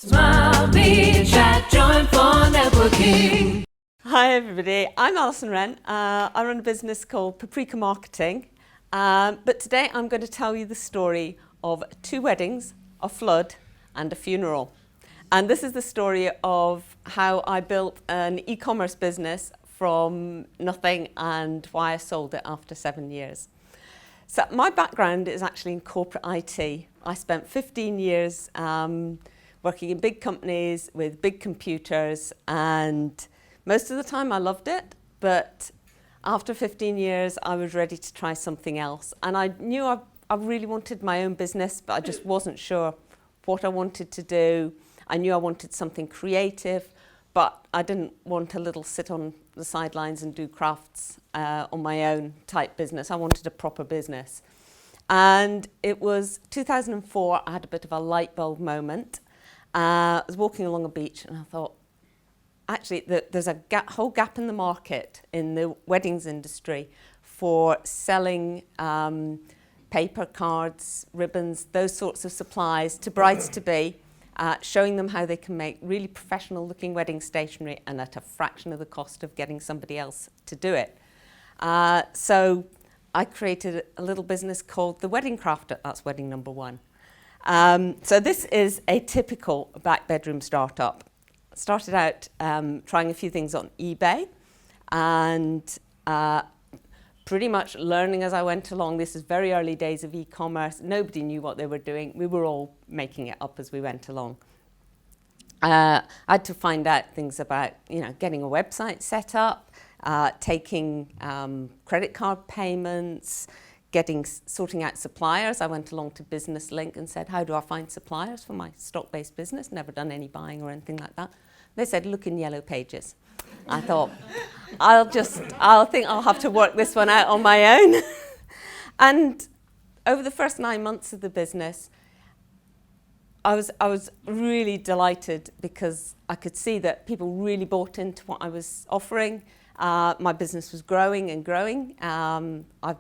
Smile, meet, chat, join for networking. Hi everybody, I'm Alison Wren. I run a business called Paprika Marketing, but today I'm going to tell you the story of 2 weddings, a flood and a funeral. And this is the story of how I built an e-commerce business from nothing and why I sold it after 7 years. So my background is actually in corporate IT. I spent 15 years working in big companies with big computers, and most of the time I loved it, but after 15 years I was ready to try something else. And I knew I really wanted my own business, but I just wasn't sure what I wanted to do. I knew I wanted something creative, but I didn't want a little sit on the sidelines and do crafts on my own type business. I wanted a proper business. And it was 2004, I had a bit of a light bulb moment. I was walking along a beach and I thought, actually, there's a whole gap in the market in the weddings industry for selling paper, cards, ribbons, those sorts of supplies to brides-to-be, showing them how they can make really professional looking wedding stationery and at a fraction of the cost of getting somebody else to do it. So I created a little business called The Wedding Crafter. That's wedding number 1. So this is a typical back bedroom startup. Started out trying a few things on eBay and pretty much learning as I went along. This is very early days of e-commerce. Nobody knew what they were doing. We were all making it up as we went along. I had to find out things about, getting a website set up, taking credit card payments, sorting out suppliers. I went along to Business Link and said, how do I find suppliers for my stock-based business? Never done any buying or anything like that. They said, look in Yellow Pages. I thought, I'll have to work this one out on my own. And over the first 9 months of the business, I was really delighted because I could see that people really bought into what I was offering. My business was growing and growing. I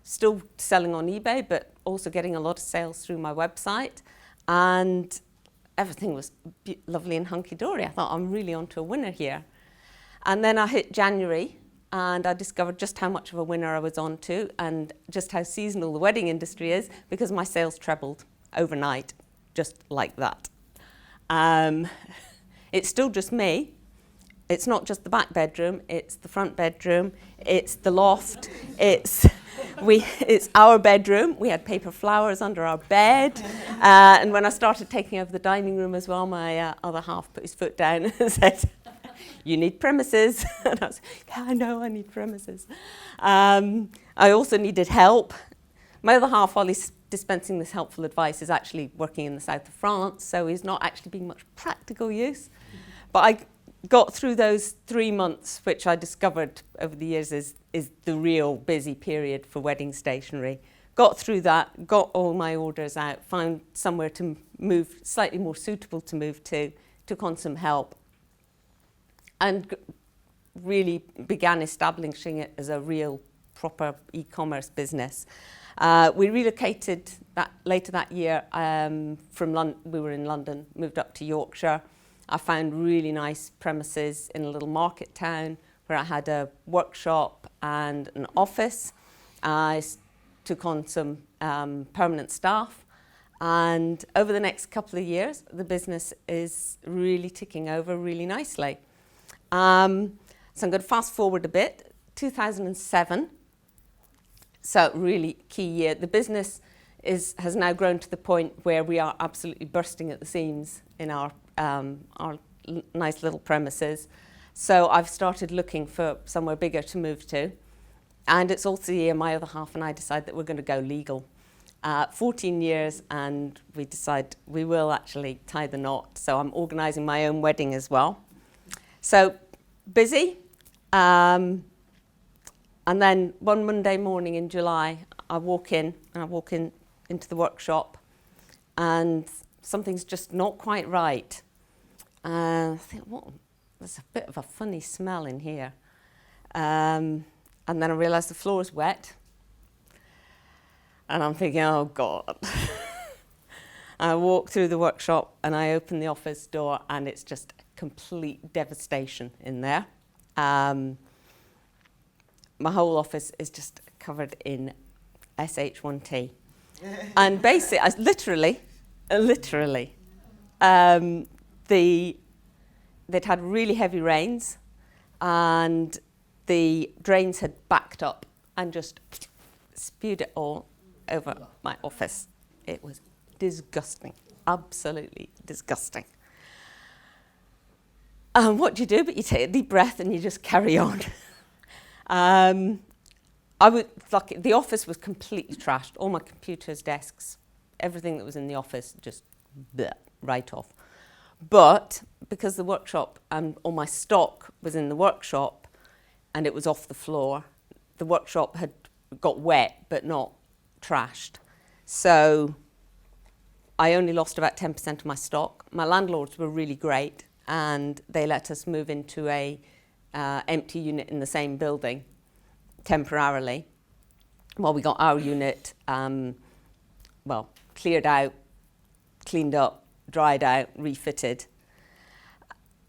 still selling on eBay, but also getting a lot of sales through my website, and everything was lovely and hunky-dory. I thought, I'm really onto a winner here. And then I hit January and I discovered just how much of a winner I was onto and just how seasonal the wedding industry is, because my sales trebled overnight, just like that. It's still just me. It's not just the back bedroom, it's the front bedroom, it's the loft, it's our bedroom. We had paper flowers under our bed. And when I started taking over the dining room as well, my other half put his foot down and said, you need premises. And I was, yeah, I know I need premises. I also needed help. My other half, while he's dispensing this helpful advice, is actually working in the south of France, so he's not actually being much practical use. But I got through those 3 months, which I discovered over the years is the real busy period for wedding stationery. Got through that, got all my orders out, found somewhere to move, slightly more suitable to move to, took on some help, and really began establishing it as a real proper e-commerce business. We relocated later that year from London. We were in London, moved up to Yorkshire. I found really nice premises in a little market town where I had a workshop and an office. I took on some permanent staff, and over the next couple of years, the business is really ticking over really nicely. So I'm going to fast forward a bit, 2007, so really key year. The business has now grown to the point where we are absolutely bursting at the seams in our nice little premises. So I've started looking for somewhere bigger to move to. And it's also the year my other half and I decide that we're going to go legal. 14 years, and we decide we will actually tie the knot. So I'm organising my own wedding as well. So busy. And then one Monday morning in July, I walk into the workshop, and something's just not quite right. I think, there's a bit of a funny smell in here. And then I realised the floor is wet. And I'm thinking, oh God. I walk through the workshop and I open the office door and it's just complete devastation in there. My whole office is just covered in SH1T. And basically, they'd had really heavy rains and the drains had backed up and just spewed it all over my office. It was disgusting, absolutely disgusting. And what do you do? But you take a deep breath and you just carry on. The office was completely trashed. All my computers, desks, everything that was in the office just right off. But because the workshop and all my stock was in the workshop and it was off the floor, the workshop had got wet but not trashed. So I only lost about 10% of my stock. My landlords were really great and they let us move into a empty unit in the same building temporarily while we got our unit cleared out, cleaned up, dried out, refitted.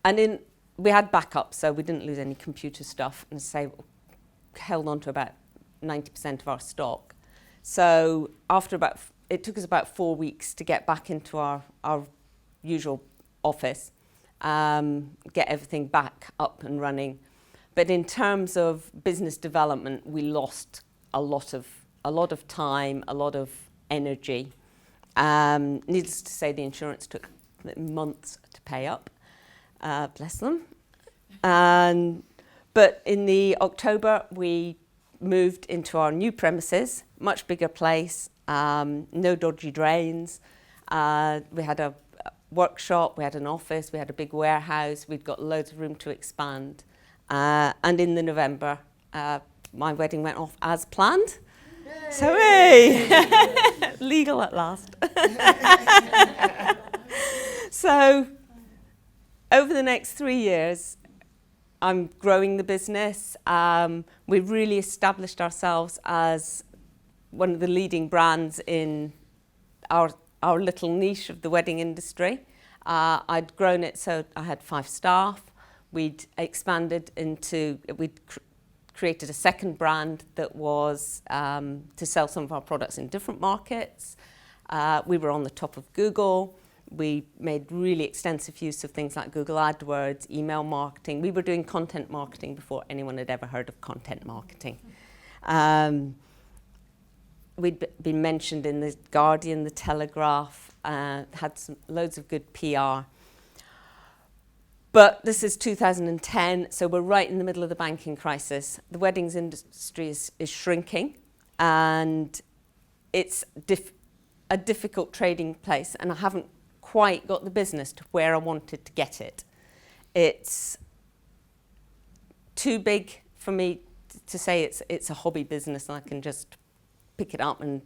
And we had backup, so we didn't lose any computer stuff, and held on to about 90% of our stock. So it took us about 4 weeks to get back into our usual office, get everything back up and running. But in terms of business development, we lost a lot of time, a lot of energy. Needless to say, the insurance took months to pay up. Bless them. But in the October, we moved into our new premises, much bigger place, no dodgy drains. We had a workshop, we had an office, we had a big warehouse, we'd got loads of room to expand. And in the November, my wedding went off as planned. Yay. So, hey, legal at last. So, over the next 3 years, I'm growing the business. We've really established ourselves as one of the leading brands in our little niche of the wedding industry. I'd grown it so I had 5 staff. We'd expanded we'd created a second brand that was to sell some of our products in different markets. We were on the top of Google. We made really extensive use of things like Google AdWords, email marketing. We were doing content marketing before anyone had ever heard of content marketing. We'd been mentioned in the Guardian, the Telegraph, had loads of good PR. But this is 2010, so we're right in the middle of the banking crisis. The weddings industry is shrinking, and it's a difficult trading place, and I haven't quite got the business to where I wanted to get it. It's too big for me to say it's a hobby business and I can just pick it up and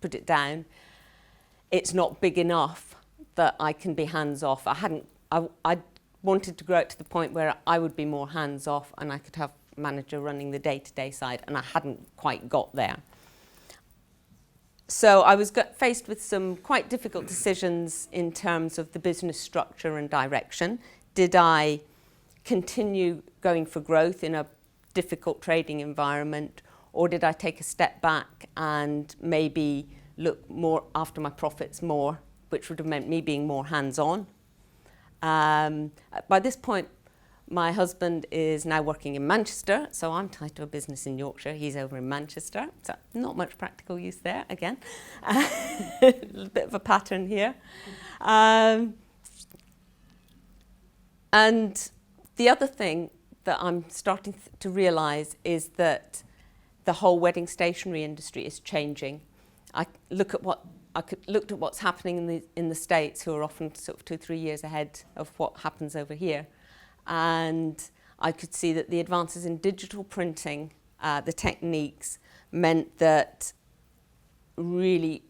put it down. It's not big enough that I can be hands off. I wanted to grow it to the point where I would be more hands off and I could have a manager running the day-to-day side, and I hadn't quite got there. So I was faced with some quite difficult decisions in terms of the business structure and direction. Did I continue going for growth in a difficult trading environment, or did I take a step back and maybe look more after my profits more, which would have meant me being more hands-on? By this point, my husband is now working in Manchester, so I'm tied to a business in Yorkshire. He's over in Manchester, so not much practical use there, again. A little bit of a pattern here. And the other thing that I'm starting to realise is that the whole wedding stationery industry is changing. I looked at what's happening in the States, who are often sort of 2-3 years ahead of what happens over here. And I could see that the advances in digital printing, the techniques, meant that really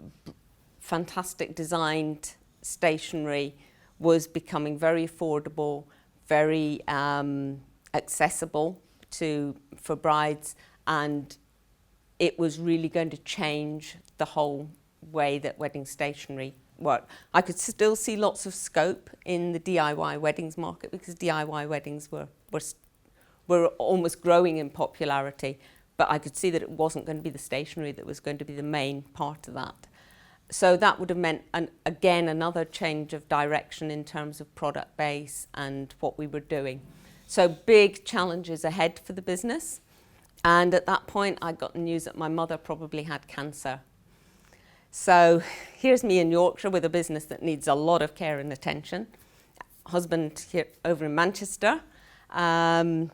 fantastic designed stationery was becoming very affordable, very accessible for brides, and it was really going to change the whole way that wedding stationery work. I could still see lots of scope in the DIY weddings market because DIY weddings were almost growing in popularity, but I could see that it wasn't going to be the stationery that was going to be the main part of that. So that would have meant, again, another change of direction in terms of product base and what we were doing. So big challenges ahead for the business. And at that point, I got the news that my mother probably had cancer. So here's me in Yorkshire with a business that needs a lot of care and attention. Husband here over in Manchester. Parents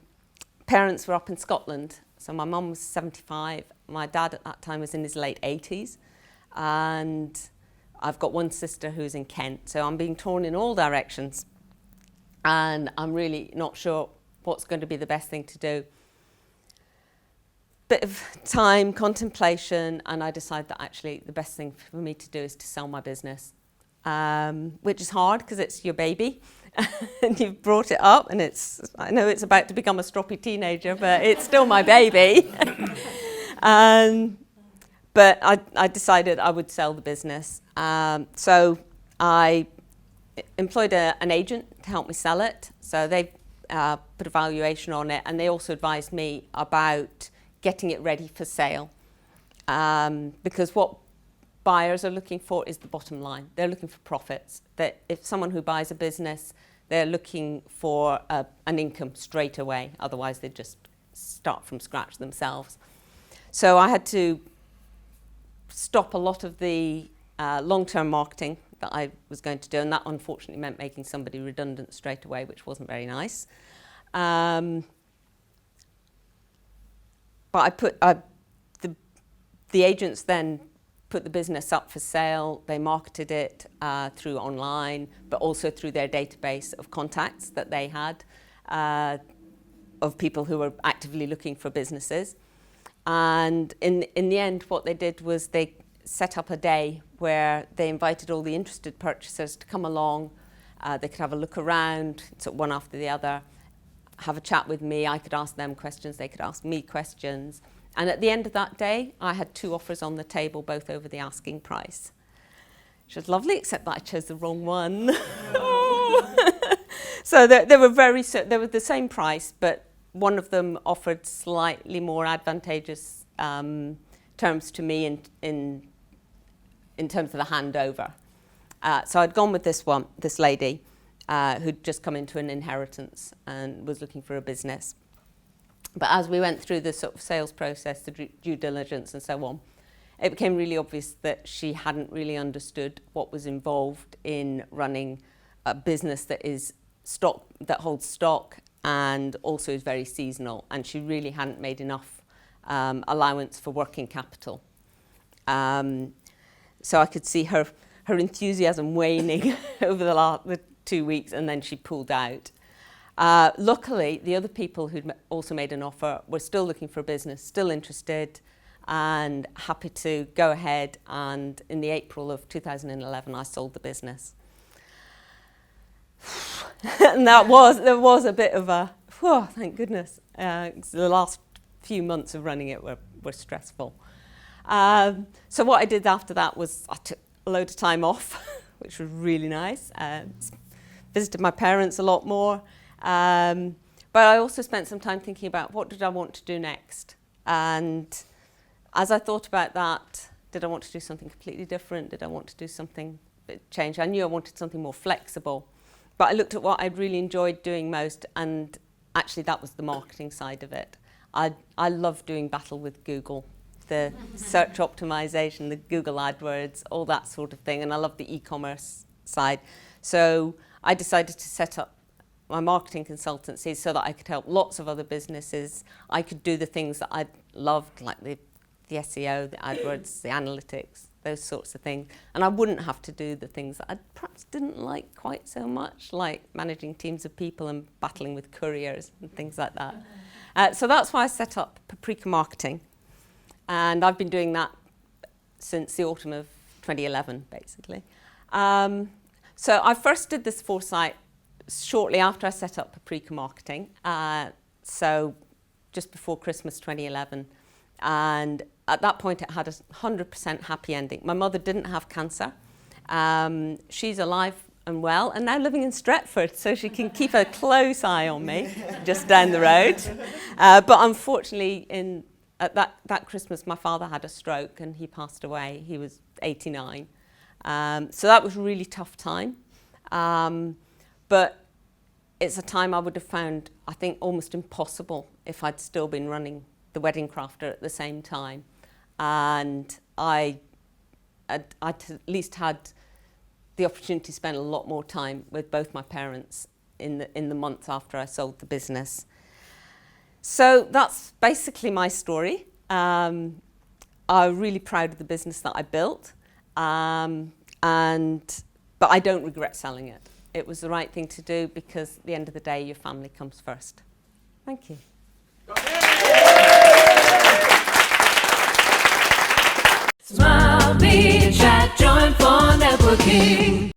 were up in Scotland. So my mum was 75. My dad at that time was in his late 80s. And I've got one sister who's in Kent. So I'm being torn in all directions. And I'm really not sure what's going to be the best thing to do. Bit of time, contemplation, and I decided that actually the best thing for me to do is to sell my business, which is hard because it's your baby and you've brought it up, and I know it's about to become a stroppy teenager, but it's still my baby. But I decided I would sell the business. So I employed an agent to help me sell it. So they put a valuation on it, and they also advised me about getting it ready for sale, because what buyers are looking for is the bottom line. They're looking for profits. That if someone who buys a business, they're looking for an income straight away. Otherwise, they just start from scratch themselves. So I had to stop a lot of the long-term marketing that I was going to do, and that unfortunately meant making somebody redundant straight away, which wasn't very nice. But I put the agents then put the business up for sale. They marketed it through online, but also through their database of contacts that they had of people who were actively looking for businesses. And in the end, what they did was they set up a day where they invited all the interested purchasers to come along. They could have a look around, so one after the other, have a chat with me. I could ask them questions, they could ask me questions. And at the end of that day, I had 2 offers on the table, both over the asking price. Which was lovely, except that I chose the wrong one. So they were the same price, but one of them offered slightly more advantageous terms to me in terms of the handover. So I'd gone with this lady, who'd just come into an inheritance and was looking for a business. But as we went through the sort of sales process, the due diligence and so on, it became really obvious that she hadn't really understood what was involved in running a business that holds stock and also is very seasonal, and she really hadn't made enough allowance for working capital. So I could see her enthusiasm waning over the 2 weeks, and then she pulled out. Luckily, the other people who'd also made an offer were still looking for a business, still interested, and happy to go ahead. And in the April of 2011, I sold the business. And there was a bit of a, thank goodness. The last few months of running it were stressful. So what I did after that was I took a load of time off, which was really nice. Visited my parents a lot more. But I also spent some time thinking about what did I want to do next. And as I thought about that, did I want to do something completely different? Did I want to do something that changed? I knew I wanted something more flexible. But I looked at what I'd really enjoyed doing most, and actually that was the marketing side of it. I love doing battle with Google, the search optimization, the Google AdWords, all that sort of thing, and I love the e-commerce side. So I decided to set up my marketing consultancy so that I could help lots of other businesses. I could do the things that I loved, like the SEO, the AdWords, the analytics, those sorts of things. And I wouldn't have to do the things that I perhaps didn't like quite so much, like managing teams of people and battling with couriers and things like that. So that's why I set up Paprika Marketing. And I've been doing that since the autumn of 2011, basically. So I first did this foresight shortly after I set up Paprika Marketing, so just before Christmas 2011. And at that point, it had a 100% happy ending. My mother didn't have cancer, She's alive and well and now living in Stretford, so she can keep a close eye on me just down the road. But unfortunately, at that Christmas, my father had a stroke and he passed away. He was 89. So that was a really tough time. But it's a time I would have found, I think, almost impossible if I'd still been running the Wedding Crafter at the same time. And I'd at least had the opportunity to spend a lot more time with both my parents in the month after I sold the business. So that's basically my story. I'm really proud of the business that I built, but I don't regret selling it. It was the right thing to do because at the end of the day, your family comes first. Thank you. Smile, be chat, join for networking.